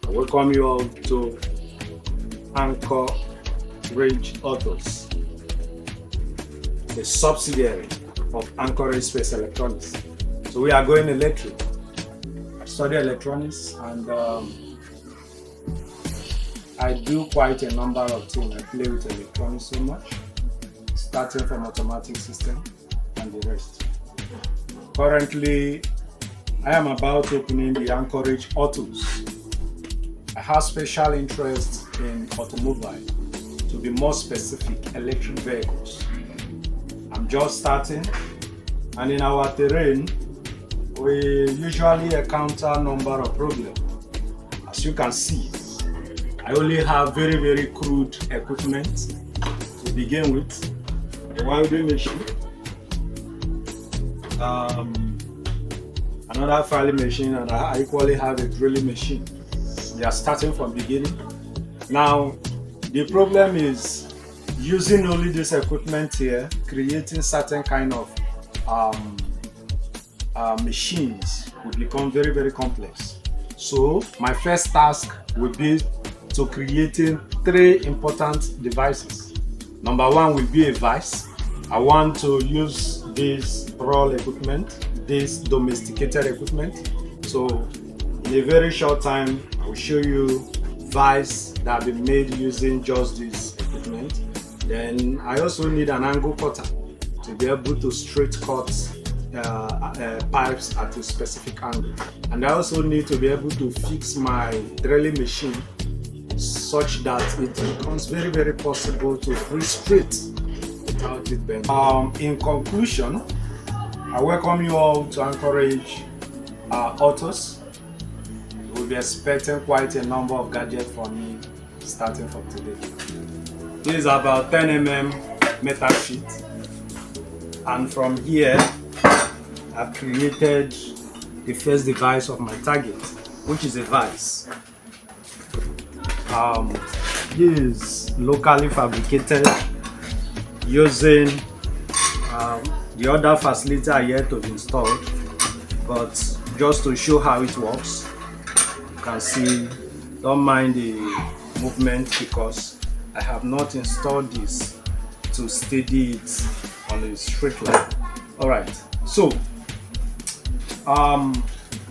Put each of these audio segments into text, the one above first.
I welcome you all to Anchor Range Autos, the subsidiary of Anchorage Space Electronics. So we are going electric. I study electronics and I do quite a number of things. I play with electronics so much, starting from automatic system and the rest. Currently, I am about opening the Anchorage Autos. I have special interest in automobile, to be more specific, electric vehicles. I'm just starting, and in our terrain, we usually encounter a number of problems. As you can see, I only have very crude equipment to begin with. A welding machine, another filing machine, and I equally have a drilling machine. They are starting from beginning. Now, the problem is using only this equipment here, creating certain kind of machines will become very complex. So my first task will be to creating 3 important devices. Number 1 will be a vice. I want to use this raw equipment, this domesticated equipment. So in a very short time, I will show you vice that have been made using just this equipment. Then I also need an angle cutter to be able to straight cut pipes at a specific angle. And I also need to be able to fix my drilling machine such that it becomes very possible to free straight without it bending. In conclusion, I welcome you all to Anchorage Autos. You will be expecting quite a number of gadgets from me starting from today. This is about 10 mm metal sheet, and from here I've created the first device of my target, which is a vice. This is locally fabricated using the other facility are yet to be installed, but just to show how it works, you can see, don't mind the movement because I have not installed this to steady it on a straight line. Alright, so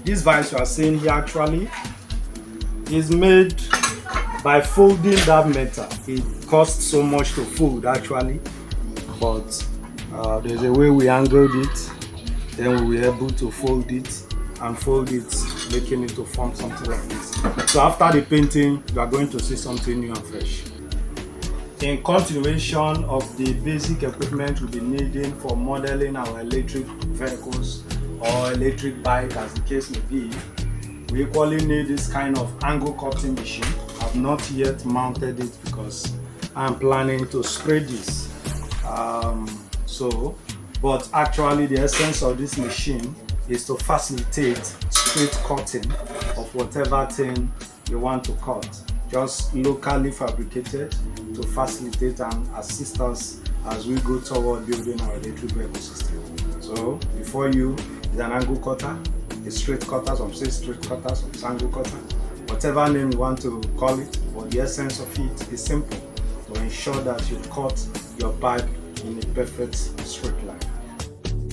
this vice you are seeing here actually is made by folding that metal. It costs so much to fold actually, but there's a way we angled it, then we were able to fold it and fold it, making it to form something like this. So after the painting, you are going to see something new and fresh. In continuation of the basic equipment we'll be needing for modeling our electric vehicles or electric bike as the case may be, we equally need this kind of angle cutting machine. I've not yet mounted it because I'm planning to spray this. But actually the essence of this machine is to facilitate straight cutting of whatever thing you want to cut. Just locally fabricated to facilitate and assist us as we go toward building our electric vehicle system. So before you is an angle cutter, a straight cutter, some say straight cutter, some angle cutter, whatever name you want to call it, but the essence of it is simple, to ensure that you cut your pipe in a perfect straight line.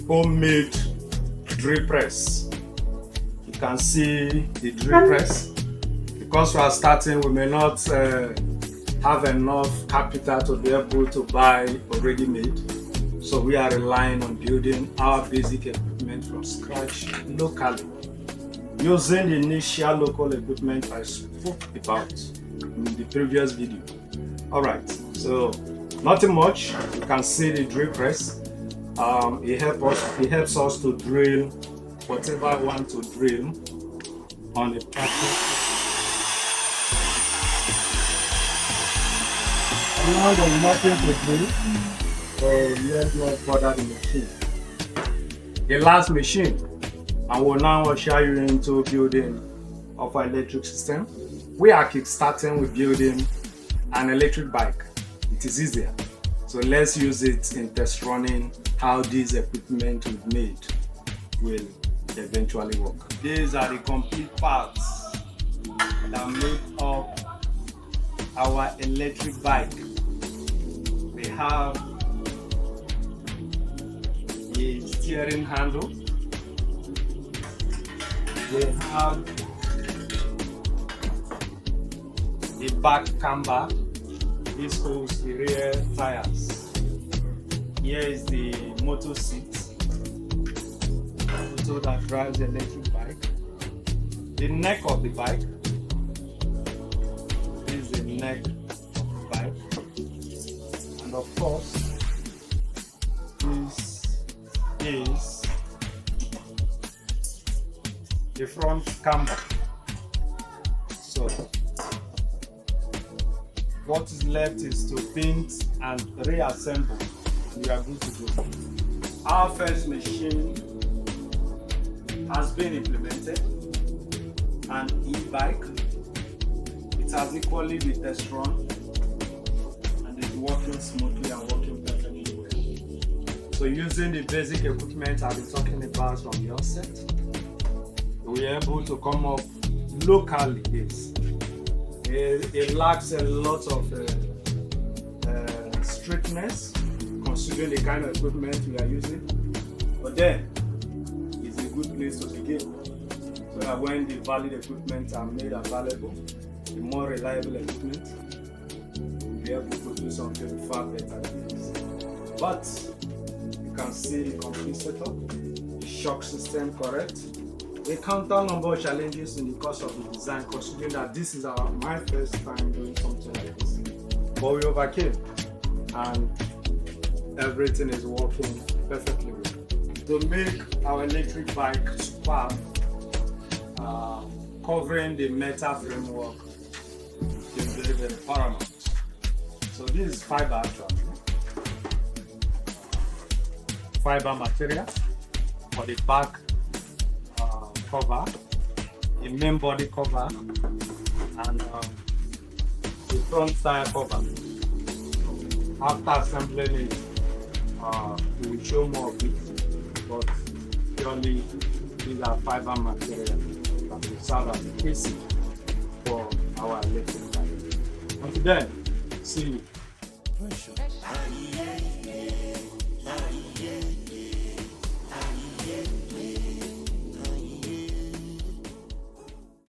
Homemade drill press. You can see the drill press. Because we are starting, we may not have enough capital to be able to buy already made. So we are relying on building our basic equipment from scratch locally, using the initial local equipment I spoke about in the previous video. Alright, so nothing much. You can see the drill press. It helps us to drill whatever I want to drill on a pattern. Now there's nothing to drill, so let's not bother the machine. The last machine, I will now usher you into building of our electric system. We are kickstarting with building an electric bike. It is easier. So let's use it in test running how this equipment we've made will eventually work. These are the complete parts that make up our electric bike. We have a steering handle. We have the back camber. This holds the rear tires. Here is the motor seat, motor that drives the electric bike. The neck of the bike. This is the neck of the bike. And of course, this is the front camber. So what is left is to paint and reassemble. We are good to go. Our first machine has been implemented, an e-bike. It has equally the test run and is working smoothly and working perfectly well. So using the basic equipment I've been talking about from the outset, we are able to come up locally. It lacks a lot of strictness considering the kind of equipment we are using, but then it's a good place to begin so that when the valid equipment are made available, the more reliable equipment will be able to produce something far better than this. But you can see the complete setup, the shock system correct. We encounter a number of challenges in the course of the design, considering that this is my first time doing something like this. But we overcame, and everything is working perfectly well. To make our electric bike superb, covering the metal framework is very, very paramount. So this is fiber actually. Fiber material for the back cover, the main body cover, and the front tire cover. After assembling it, we will show more of it, but purely these are fiber material that will serve as a casing for our electric bike. Until then, see you.